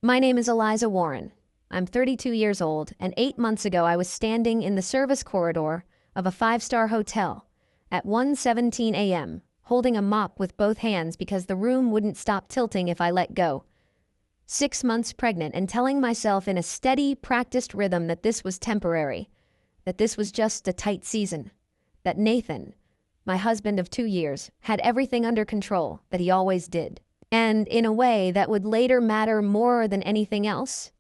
My name is Eliza Warren. I'm 32 years old, and 8 months ago I was standing in the service corridor of a five-star hotel at 1:17 a.m., holding a mop with both hands because the room wouldn't stop tilting if I let go. 6 months pregnant and telling myself in a steady, practiced rhythm that this was temporary, that this was just a tight season, that Nathan, my husband of 2 years, had everything under control, that he always did. And in a way that would later matter more than anything else,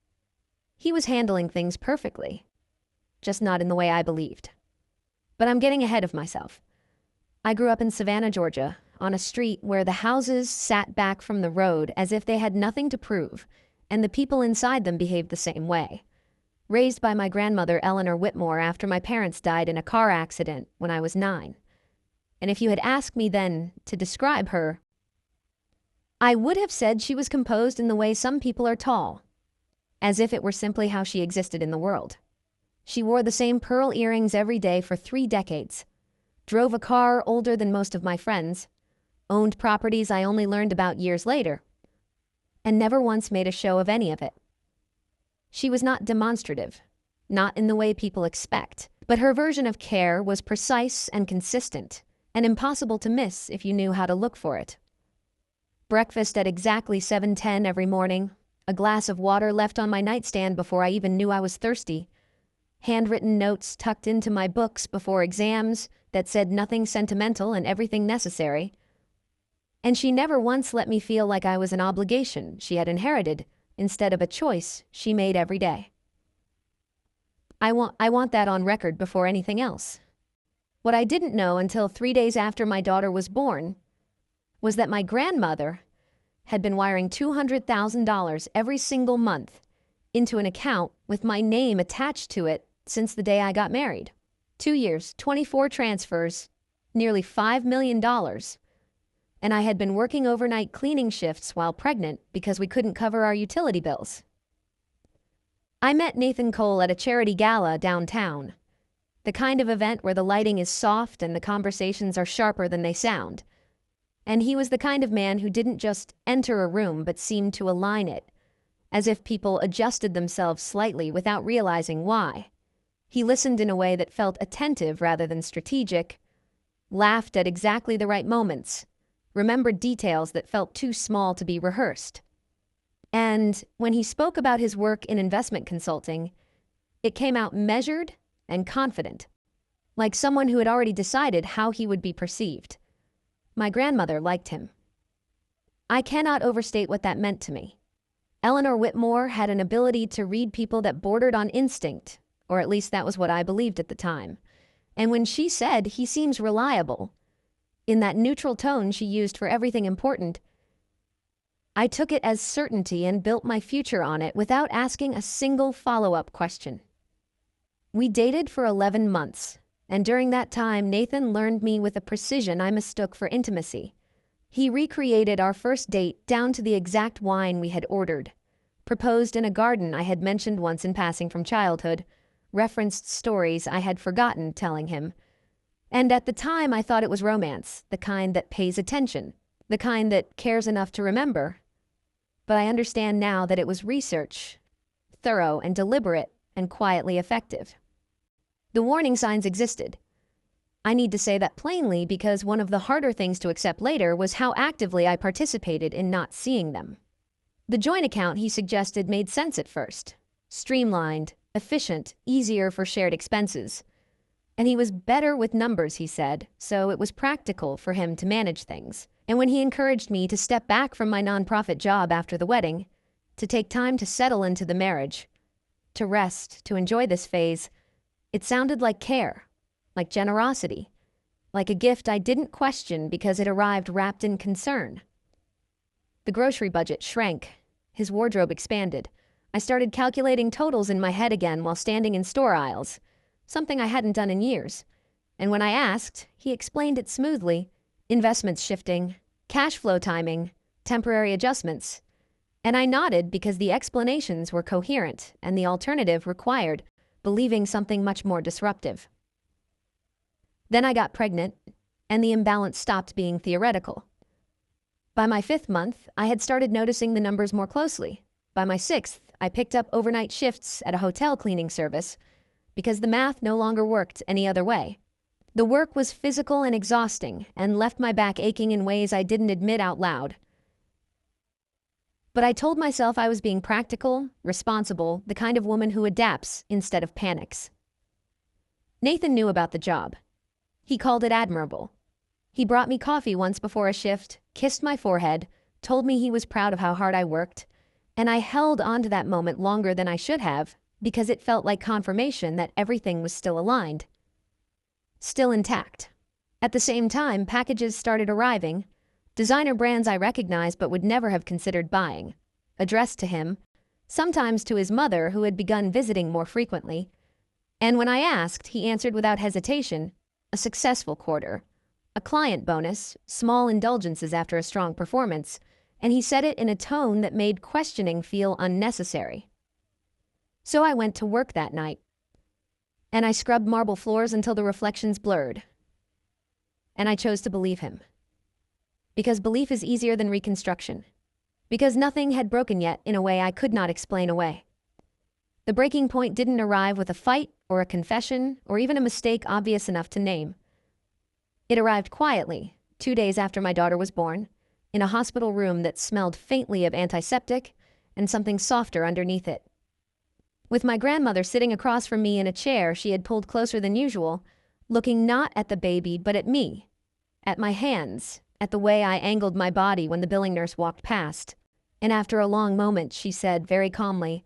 he was handling things perfectly, just not in the way I believed. But I'm getting ahead of myself. I grew up in Savannah, Georgia, on a street where the houses sat back from the road as if they had nothing to prove, and the people inside them behaved the same way. Raised by my grandmother, Eleanor Whitmore, after my parents died in a car accident when I was 9. And if you had asked me then to describe her, I would have said she was composed in the way some people are tall, as if it were simply how she existed in the world. She wore the same pearl earrings every day for 3 decades, drove a car older than most of my friends, owned properties I only learned about years later, and never once made a show of any of it. She was not demonstrative, not in the way people expect, but her version of care was precise and consistent, and impossible to miss if you knew how to look for it. Breakfast at exactly 7:10 every morning, a glass of water left on my nightstand before I even knew I was thirsty, handwritten notes tucked into my books before exams that said nothing sentimental and everything necessary. And she never once let me feel like I was an obligation she had inherited instead of a choice she made every day. I want that on record before anything else. What I didn't know until 3 days after my daughter was born was that my grandmother had been wiring $200,000 every single month into an account with my name attached to it since the day I got married. 2 years, 24 transfers, nearly $5 million. And I had been working overnight cleaning shifts while pregnant because we couldn't cover our utility bills. I met Nathan Cole at a charity gala downtown, the kind of event where the lighting is soft and the conversations are sharper than they sound. And he was the kind of man who didn't just enter a room but seemed to align it, as if people adjusted themselves slightly without realizing why. He listened in a way that felt attentive rather than strategic, laughed at exactly the right moments, remembered details that felt too small to be rehearsed. And when he spoke about his work in investment consulting, it came out measured and confident, like someone who had already decided how he would be perceived. My grandmother liked him. I cannot overstate what that meant to me. Eleanor Whitmore had an ability to read people that bordered on instinct, or at least that was what I believed at the time. And when she said, "He seems reliable," in that neutral tone she used for everything important, I took it as certainty and built my future on it without asking a single follow-up question. We dated for 11 months. And during that time, Nathan learned me with a precision I mistook for intimacy. He recreated our first date down to the exact wine we had ordered, proposed in a garden I had mentioned once in passing from childhood, referenced stories I had forgotten telling him. And at the time I thought it was romance, the kind that pays attention, the kind that cares enough to remember. But I understand now that it was research, thorough and deliberate and quietly effective. The warning signs existed. I need to say that plainly because one of the harder things to accept later was how actively I participated in not seeing them. The joint account he suggested made sense at first. Streamlined, efficient, easier for shared expenses. And he was better with numbers, he said, so it was practical for him to manage things. And when he encouraged me to step back from my nonprofit job after the wedding, to take time to settle into the marriage, to rest, to enjoy this phase, it sounded like care, like generosity, like a gift I didn't question because it arrived wrapped in concern. The grocery budget shrank. His wardrobe expanded. I started calculating totals in my head again while standing in store aisles, something I hadn't done in years. And when I asked, he explained it smoothly. Investments shifting, cash flow timing, temporary adjustments. And I nodded because the explanations were coherent and the alternative required believing something much more disruptive. Then I got pregnant, and the imbalance stopped being theoretical. By my 5th month, I had started noticing the numbers more closely. By my 6th, I picked up overnight shifts at a hotel cleaning service because the math no longer worked any other way. The work was physical and exhausting and left my back aching in ways I didn't admit out loud. But I told myself I was being practical, responsible, the kind of woman who adapts instead of panics. Nathan knew about the job. He called it admirable. He brought me coffee once before a shift, kissed my forehead, told me he was proud of how hard I worked, and I held on to that moment longer than I should have because it felt like confirmation that everything was still aligned, still intact. At the same time, packages started arriving, designer brands I recognized but would never have considered buying, addressed to him, sometimes to his mother who had begun visiting more frequently, and when I asked, he answered without hesitation, a successful quarter, a client bonus, small indulgences after a strong performance, and he said it in a tone that made questioning feel unnecessary. So I went to work that night, and I scrubbed marble floors until the reflections blurred. And I chose to believe him. Because belief is easier than reconstruction. Because nothing had broken yet in a way I could not explain away. The breaking point didn't arrive with a fight or a confession or even a mistake obvious enough to name. It arrived quietly, 2 days after my daughter was born, in a hospital room that smelled faintly of antiseptic and something softer underneath it. With my grandmother sitting across from me in a chair she had pulled closer than usual, looking not at the baby but at me, at my hands, at the way I angled my body when the billing nurse walked past. And after a long moment she said very calmly,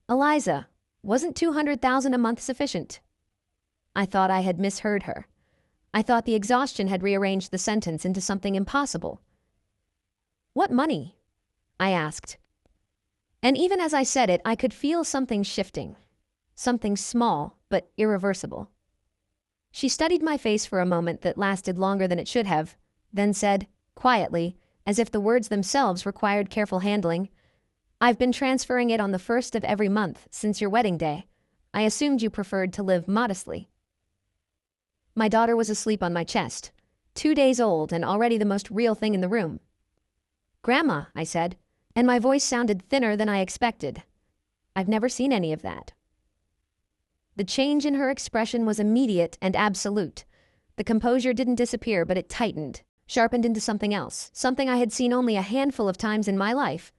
"Eliza, wasn't $200,000 a month sufficient?" I thought I had misheard her. I thought the exhaustion had rearranged the sentence into something impossible. "What money?" I asked. And even as I said it, I could feel something shifting. Something small, but irreversible. She studied my face for a moment that lasted longer than it should have, then said, quietly, as if the words themselves required careful handling, "I've been transferring it on the 1st of every month since your wedding day. I assumed you preferred to live modestly." My daughter was asleep on my chest, 2 days old and already the most real thing in the room. "Grandma," I said, and my voice sounded thinner than I expected. "I've never seen any of that." The change in her expression was immediate and absolute. The composure didn't disappear, but it tightened, sharpened into something else, something I had seen only a handful of times in my life.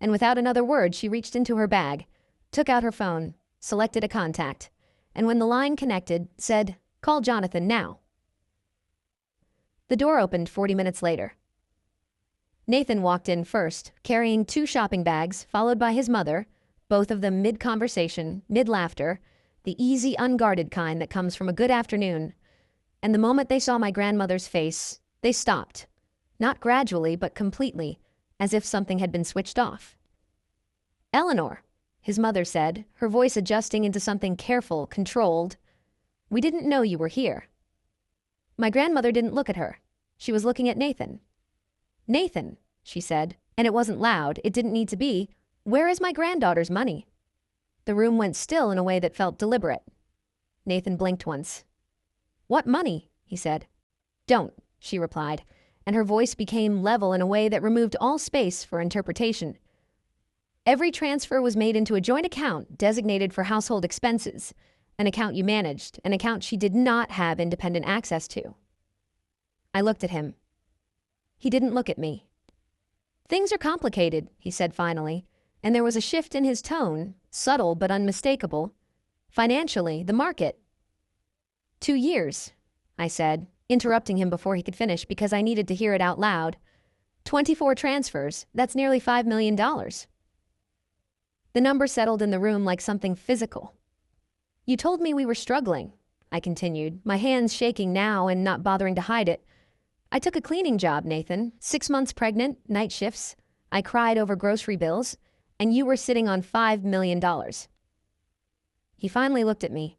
And without another word, she reached into her bag, took out her phone, selected a contact, and when the line connected, said, "Call Jonathan now." The door opened 40 minutes later. Nathan walked in first, carrying 2 shopping bags, followed by his mother, both of them mid-conversation, mid-laughter, the easy, unguarded kind that comes from a good afternoon. And the moment they saw my grandmother's face, they stopped. Not gradually, but completely, as if something had been switched off. "Eleanor," his mother said, her voice adjusting into something careful, controlled, "we didn't know you were here." My grandmother didn't look at her. She was looking at Nathan. "Nathan," she said, and it wasn't loud, it didn't need to be, "where is my granddaughter's money?" The room went still in a way that felt deliberate. Nathan blinked once. "What money?" he said. "Don't," she replied, and her voice became level in a way that removed all space for interpretation. "Every transfer was made into a joint account designated for household expenses, an account you managed, an account she did not have independent access to." I looked at him. He didn't look at me. "Things are complicated," he said finally, and there was a shift in his tone, subtle but unmistakable. "Financially, the market." 2 years, I said, interrupting him before he could finish because I needed to hear it out loud. 24 transfers, that's nearly $5 million. The number settled in the room like something physical. "You told me we were struggling," I continued, my hands shaking now and not bothering to hide it. "I took a cleaning job, Nathan, 6 months pregnant, night shifts. I cried over grocery bills, and you were sitting on $5 million. He finally looked at me,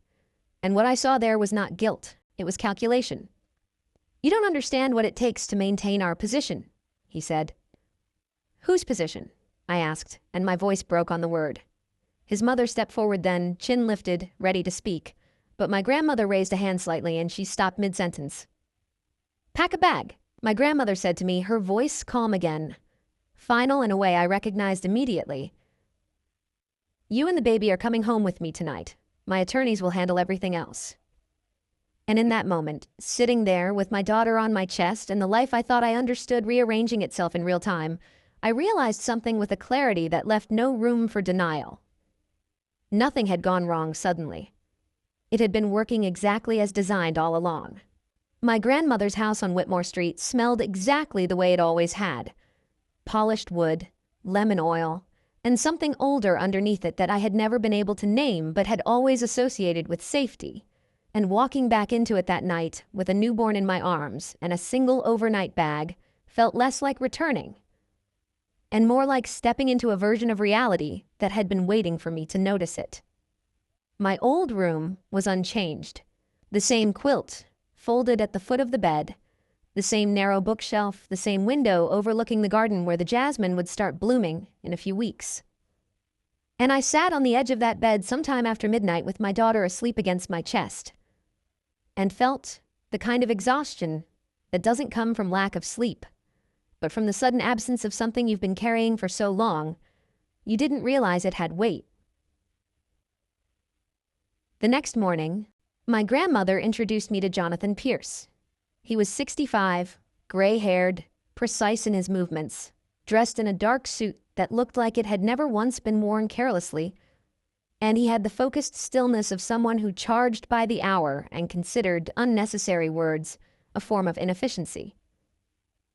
and what I saw there was not guilt, it was calculation. "You don't understand what it takes to maintain our position," he said. "Whose position?" I asked, and my voice broke on the word. His mother stepped forward then, chin lifted, ready to speak, but my grandmother raised a hand slightly and she stopped mid-sentence. "Pack a bag," my grandmother said to me, her voice calm again. Final in a way I recognized immediately. You and the baby are coming home with me tonight. My attorneys will handle everything else. And in that moment, sitting there with my daughter on my chest and the life I thought I understood rearranging itself in real time, I realized something with a clarity that left no room for denial. Nothing had gone wrong suddenly. It had been working exactly as designed all along. My grandmother's house on Whitmore Street smelled exactly the way it always had. Polished wood, lemon oil, and something older underneath it that I had never been able to name but had always associated with safety. And walking back into it that night with a newborn in my arms and a single overnight bag felt less like returning, and more like stepping into a version of reality that had been waiting for me to notice it. My old room was unchanged. The same quilt, folded at the foot of the bed, the same narrow bookshelf, the same window overlooking the garden where the jasmine would start blooming in a few weeks. And I sat on the edge of that bed sometime after midnight with my daughter asleep against my chest, and felt the kind of exhaustion that doesn't come from lack of sleep, but from the sudden absence of something you've been carrying for so long, you didn't realize it had weight. The next morning, my grandmother introduced me to Jonathan Pierce. He was 65, gray-haired, precise in his movements, dressed in a dark suit that looked like it had never once been worn carelessly, and he had the focused stillness of someone who charged by the hour and considered unnecessary words a form of inefficiency.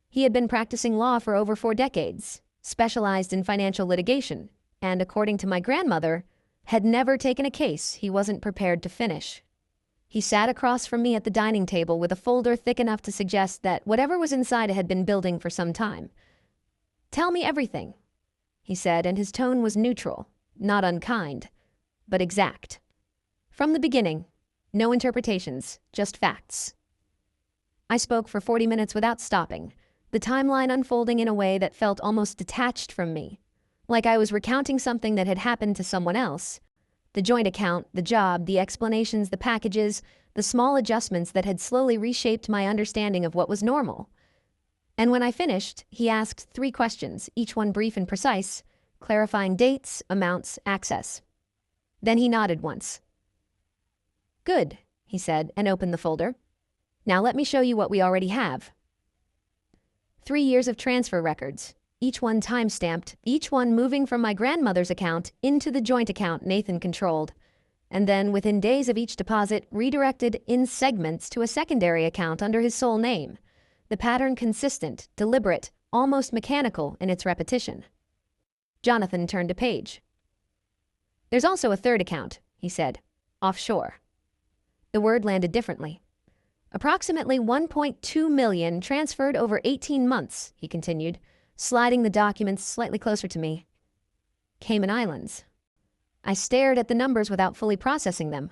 He had been practicing law for over 4 decades, specialized in financial litigation, and according to my grandmother, had never taken a case he wasn't prepared to finish. He sat across from me at the dining table with a folder thick enough to suggest that whatever was inside had been building for some time. "Tell me everything," he said, and his tone was neutral, not unkind, but exact. From the beginning, no interpretations, just facts. I spoke for 40 minutes without stopping, the timeline unfolding in a way that felt almost detached from me, like I was recounting something that had happened to someone else. The joint account, the job, the explanations, the packages, the small adjustments that had slowly reshaped my understanding of what was normal. And when I finished, he asked 3 questions, each one brief and precise, clarifying dates, amounts, access. Then he nodded once. "Good," he said, and opened the folder. "Now let me show you what we already have." 3 years of transfer records, each one time-stamped, each one moving from my grandmother's account into the joint account Nathan controlled, and then within days of each deposit redirected in segments to a secondary account under his sole name, the pattern consistent, deliberate, almost mechanical in its repetition. Jonathan turned a page. "There's also a third account," he said, "offshore." The word landed differently. "Approximately 1.2 million transferred over 18 months, he continued, sliding the documents slightly closer to me. "Cayman Islands." I stared at the numbers without fully processing them.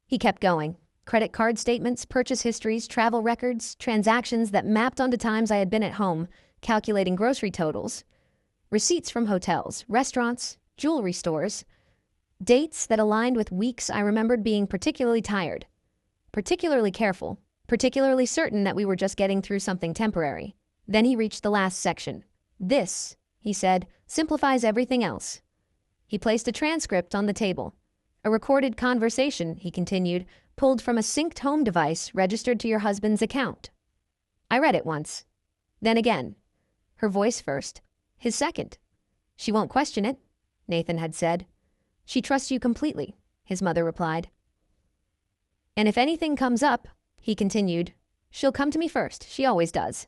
He kept going. Credit card statements, purchase histories, travel records, transactions that mapped onto times I had been at home, calculating grocery totals, receipts from hotels, restaurants, jewelry stores, dates that aligned with weeks I remembered being particularly tired, particularly careful, particularly certain that we were just getting through something temporary. Then he reached the last section. "This," he said, "simplifies everything else." He placed a transcript on the table. "A recorded conversation," he continued, "pulled from a synced home device registered to your husband's account." I read it once. Then again. Her voice first. His second. "She won't question it," Nathan had said. "She trusts you completely," his mother replied. "And if anything comes up," he continued, "she'll come to me first. She always does."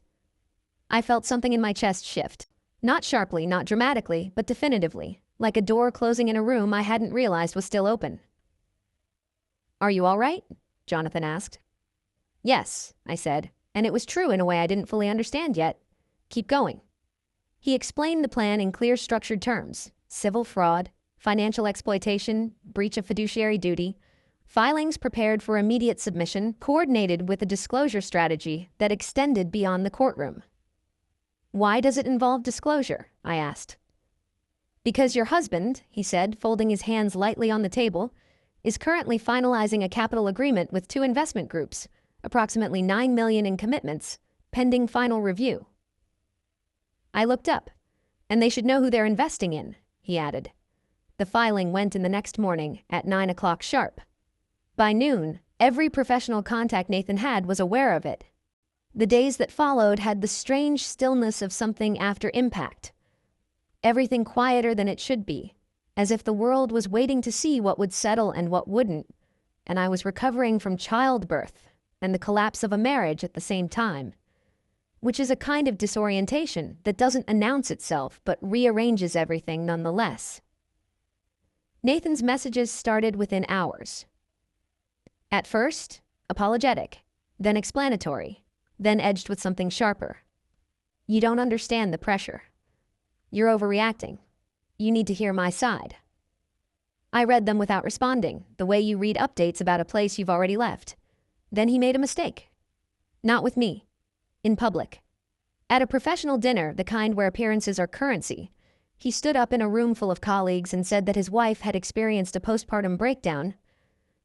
I felt something in my chest shift. Not sharply, not dramatically, but definitively, like a door closing in a room I hadn't realized was still open. "Are you all right?" Jonathan asked. "Yes," I said, and it was true in a way I didn't fully understand yet. "Keep going." He explained the plan in clear, structured terms: civil fraud, financial exploitation, breach of fiduciary duty, filings prepared for immediate submission, coordinated with a disclosure strategy that extended beyond the courtroom. "Why does it involve disclosure?" I asked. "Because your husband," he said, folding his hands lightly on the table, "is currently finalizing a capital agreement with 2 investment groups, approximately $9 million in commitments, pending final review." I looked up. "And they should know who they're investing in," he added. The filing went in the next morning at 9 o'clock sharp. By noon, every professional contact Nathan had was aware of it. The days that followed had the strange stillness of something after impact. Everything quieter than it should be, as if the world was waiting to see what would settle and what wouldn't, and I was recovering from childbirth and the collapse of a marriage at the same time, which is a kind of disorientation that doesn't announce itself but rearranges everything nonetheless. Nathan's messages started within hours. At first, apologetic, then explanatory, then edged with something sharper. You don't understand the pressure. You're overreacting. You need to hear my side. I read them without responding, the way you read updates about a place you've already left. Then he made a mistake. Not with me. In public. At a professional dinner, the kind where appearances are currency, he stood up in a room full of colleagues and said that his wife had experienced a postpartum breakdown,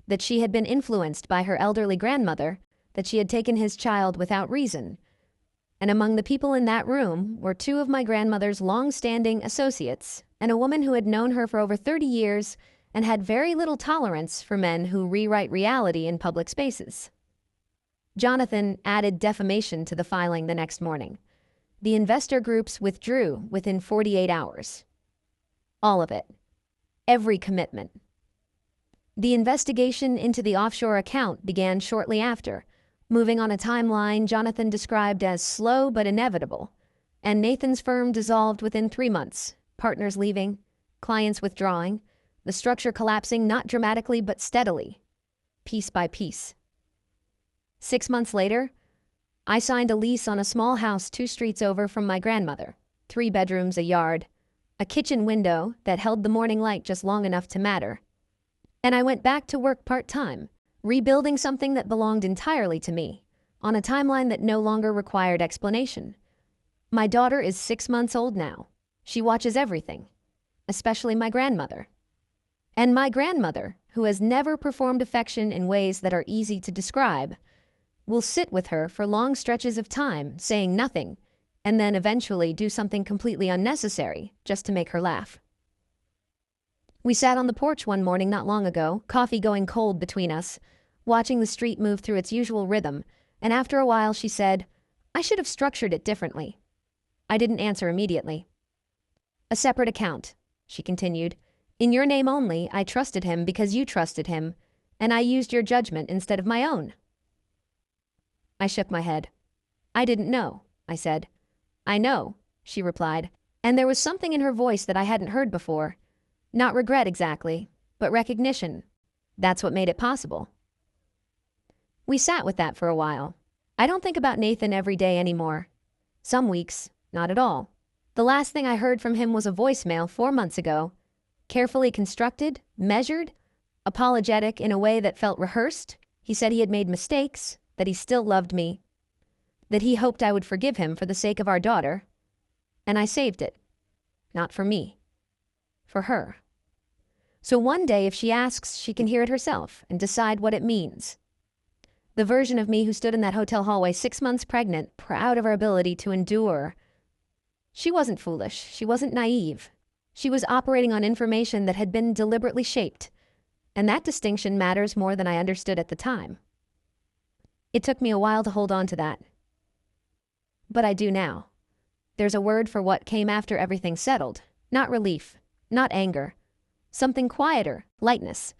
that she had been influenced by her elderly grandmother, that she had taken his child without reason. And among the people in that room were two of my grandmother's long-standing associates and a woman who had known her for over 30 years and had very little tolerance for men who rewrite reality in public spaces. Jonathan added defamation to the filing the next morning. The investor groups withdrew within 48 hours. All of it. Every commitment. The investigation into the offshore account began shortly after, moving on a timeline Jonathan described as slow but inevitable, and Nathan's firm dissolved within 3 months, partners leaving, clients withdrawing, the structure collapsing not dramatically but steadily, piece by piece. 6 months later, I signed a lease on a small house 2 streets over from my grandmother, 3 bedrooms, a yard, a kitchen window that held the morning light just long enough to matter. And I went back to work part-time, rebuilding something that belonged entirely to me, on a timeline that no longer required explanation. My daughter is 6 months old now. She watches everything, especially my grandmother. And my grandmother, who has never performed affection in ways that are easy to describe, will sit with her for long stretches of time, saying nothing, and then eventually do something completely unnecessary just to make her laugh. We sat on the porch one morning not long ago, coffee going cold between us, watching the street move through its usual rhythm, and after a while she said, "I should have structured it differently." I didn't answer immediately. "A separate account," she continued. "In your name only, I trusted him because you trusted him, and I used your judgment instead of my own." I shook my head. "I didn't know," I said. "I know," she replied, and there was something in her voice that I hadn't heard before. Not regret exactly, but recognition. That's what made it possible. We sat with that for a while. I don't think about Nathan every day anymore. Some weeks, not at all. The last thing I heard from him was a voicemail 4 months ago. Carefully constructed, measured, apologetic in a way that felt rehearsed. He said he had made mistakes, that he still loved me, that he hoped I would forgive him for the sake of our daughter. And I saved it. Not for me. For her. So one day, if she asks, she can hear it herself and decide what it means. The version of me who stood in that hotel hallway 6 months pregnant, proud of her ability to endure. She wasn't foolish. She wasn't naive. She was operating on information that had been deliberately shaped. And that distinction matters more than I understood at the time. It took me a while to hold on to that. But I do now. There's a word for what came after everything settled. Not relief. Not anger. Something quieter, lightness.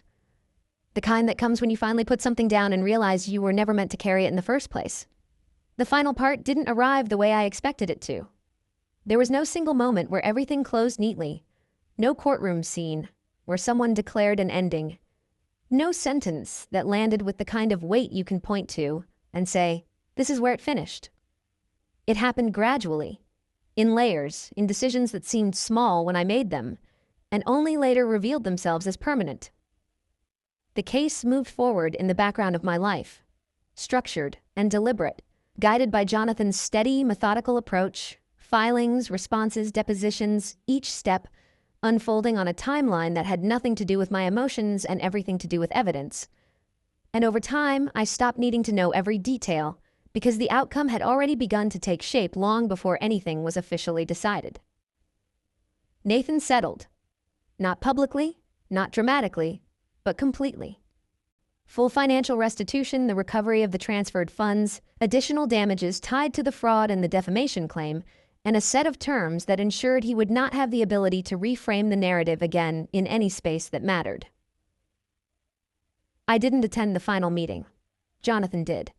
The kind that comes when you finally put something down and realize you were never meant to carry it in the first place. The final part didn't arrive the way I expected it to. There was no single moment where everything closed neatly. No courtroom scene where someone declared an ending. No sentence that landed with the kind of weight you can point to and say, this is where it finished. It happened gradually, in layers, in decisions that seemed small when I made them, and only later revealed themselves as permanent. The case moved forward in the background of my life, structured and deliberate, guided by Jonathan's steady, methodical approach, filings, responses, depositions, each step unfolding on a timeline that had nothing to do with my emotions and everything to do with evidence. And over time, I stopped needing to know every detail, because the outcome had already begun to take shape long before anything was officially decided. Nathan settled. Not publicly, not dramatically, but completely. Full financial restitution, the recovery of the transferred funds, additional damages tied to the fraud and the defamation claim, and a set of terms that ensured he would not have the ability to reframe the narrative again in any space that mattered. I didn't attend the final meeting. Jonathan did.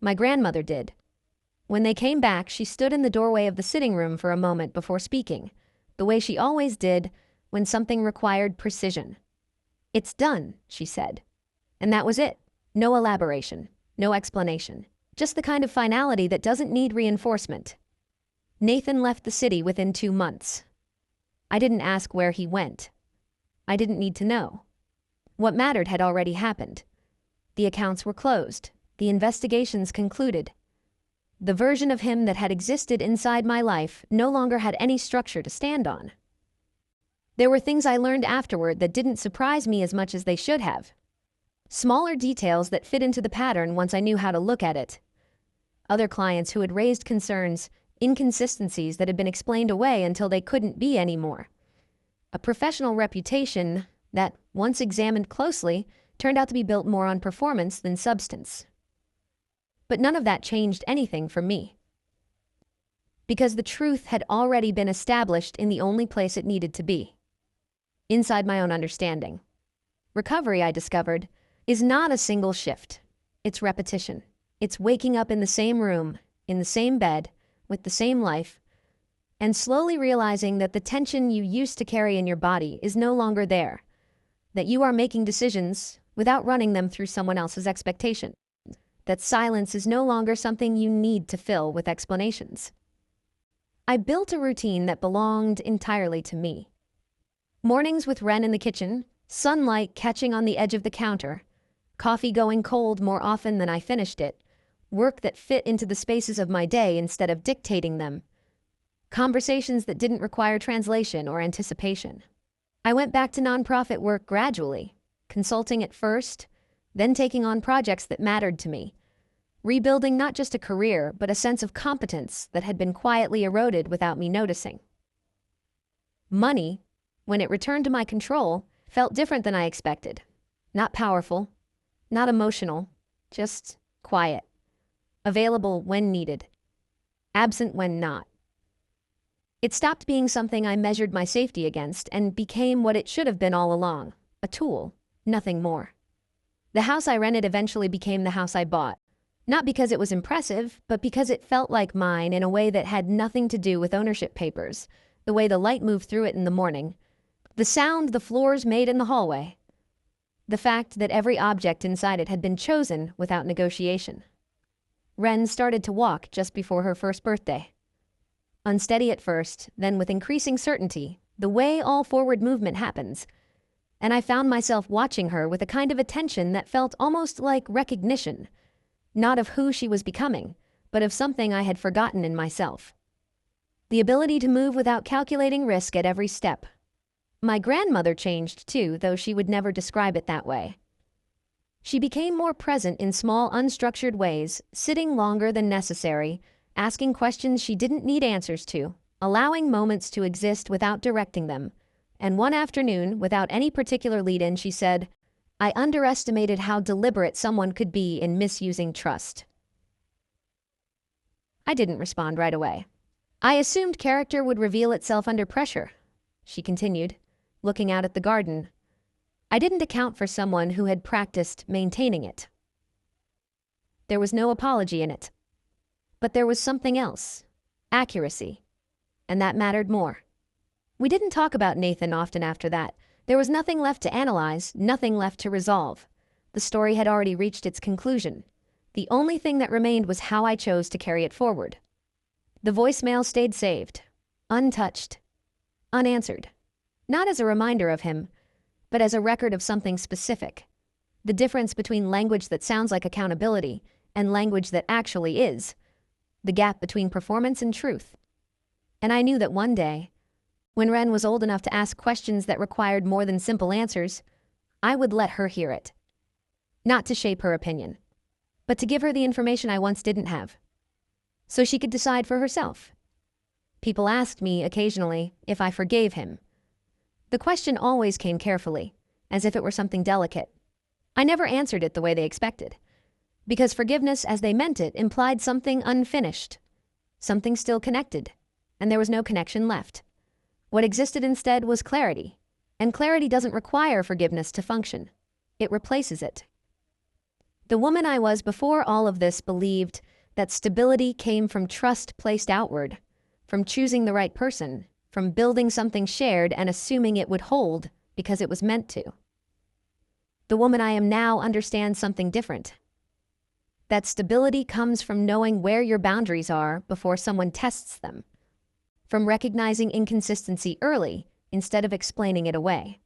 My grandmother did. When they came back, she stood in the doorway of the sitting room for a moment before speaking, the way she always did when something required precision. "It's done," she said. And that was it. No elaboration, no explanation. Just the kind of finality that doesn't need reinforcement. Nathan left the city within 2 months. I didn't ask where he went. I didn't need to know. What mattered had already happened. The accounts were closed. The investigations concluded. The version of him that had existed inside my life no longer had any structure to stand on. There were things I learned afterward that didn't surprise me as much as they should have. Smaller details that fit into the pattern once I knew how to look at it. Other clients who had raised concerns, inconsistencies that had been explained away until they couldn't be anymore. A professional reputation that, once examined closely, turned out to be built more on performance than substance. But none of that changed anything for me. Because the truth had already been established in the only place it needed to be. Inside my own understanding. Recovery, I discovered, is not a single shift. It's repetition. It's waking up in the same room, in the same bed, with the same life, and slowly realizing that the tension you used to carry in your body is no longer there, that you are making decisions without running them through someone else's expectation, that silence is no longer something you need to fill with explanations. I built a routine that belonged entirely to me. Mornings with Ren in the kitchen, sunlight catching on the edge of the counter, coffee going cold more often than I finished it, work that fit into the spaces of my day instead of dictating them, conversations that didn't require translation or anticipation. I went back to nonprofit work gradually, consulting at first, then taking on projects that mattered to me, rebuilding not just a career but a sense of competence that had been quietly eroded without me noticing. Money, when it returned to my control, felt different than I expected. Not powerful, not emotional, just quiet. Available when needed. Absent when not. It stopped being something I measured my safety against and became what it should have been all along, a tool, nothing more. The house I rented eventually became the house I bought. Not because it was impressive, but because it felt like mine in a way that had nothing to do with ownership papers, the way the light moved through it in the morning, the sound the floors made in the hallway, the fact that every object inside it had been chosen without negotiation. Ren started to walk just before her first birthday. Unsteady at first, then with increasing certainty, the way all forward movement happens, and I found myself watching her with a kind of attention that felt almost like recognition, not of who she was becoming, but of something I had forgotten in myself. The ability to move without calculating risk at every step. My grandmother changed too, though she would never describe it that way. She became more present in small, unstructured ways, sitting longer than necessary, asking questions she didn't need answers to, allowing moments to exist without directing them. And one afternoon, without any particular lead-in, she said, "I underestimated how deliberate someone could be in misusing trust." I didn't respond right away. "I assumed character would reveal itself under pressure," she continued, looking out at the garden. "I didn't account for someone who had practiced maintaining it." There was no apology in it. But there was something else. Accuracy. And that mattered more. We didn't talk about Nathan often after that. There was nothing left to analyze, nothing left to resolve. The story had already reached its conclusion. The only thing that remained was how I chose to carry it forward. The voicemail stayed saved. Untouched. Unanswered. Not as a reminder of him, but as a record of something specific. The difference between language that sounds like accountability and language that actually is. The gap between performance and truth. And I knew that one day, when Ren was old enough to ask questions that required more than simple answers, I would let her hear it. Not to shape her opinion, but to give her the information I once didn't have. So she could decide for herself. People asked me occasionally if I forgave him. The question always came carefully, as if it were something delicate. I never answered it the way they expected, because forgiveness as they meant it implied something unfinished, something still connected, and there was no connection left. What existed instead was clarity, and clarity doesn't require forgiveness to function. It replaces it. The woman I was before all of this believed that stability came from trust placed outward, from choosing the right person, from building something shared and assuming it would hold because it was meant to. The woman I am now understands something different. That stability comes from knowing where your boundaries are before someone tests them, from recognizing inconsistency early instead of explaining it away,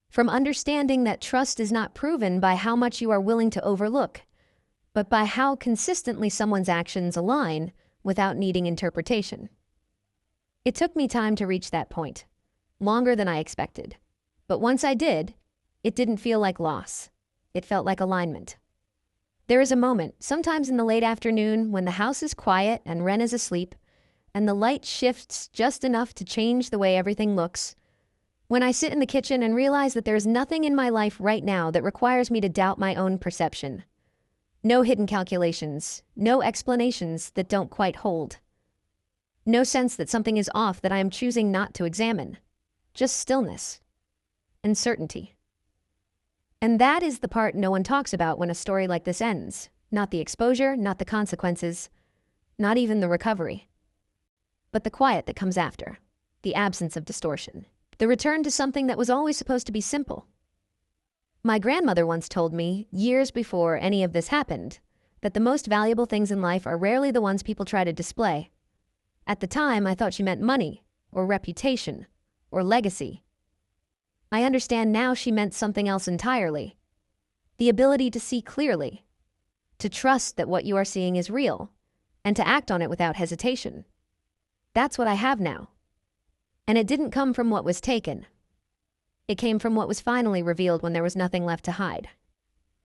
from understanding that trust is not proven by how much you are willing to overlook, but by how consistently someone's actions align without needing interpretation. It took me time to reach that point, longer than I expected. But once I did, it didn't feel like loss. It felt like alignment. There is a moment, sometimes in the late afternoon, when the house is quiet and Ren is asleep, and the light shifts just enough to change the way everything looks, when I sit in the kitchen and realize that there is nothing in my life right now that requires me to doubt my own perception. No hidden calculations, no explanations that don't quite hold. No sense that something is off that I am choosing not to examine. Just stillness and certainty. And that is the part no one talks about when a story like this ends. Not the exposure, not the consequences, not even the recovery. But the quiet that comes after, the absence of distortion, the return to something that was always supposed to be simple. My grandmother once told me, years before any of this happened, that the most valuable things in life are rarely the ones people try to display. At the time, I thought she meant money, or reputation, or legacy. I understand now she meant something else entirely. The ability to see clearly, to trust that what you are seeing is real, and to act on it without hesitation. That's what I have now. And it didn't come from what was taken. It came from what was finally revealed when there was nothing left to hide.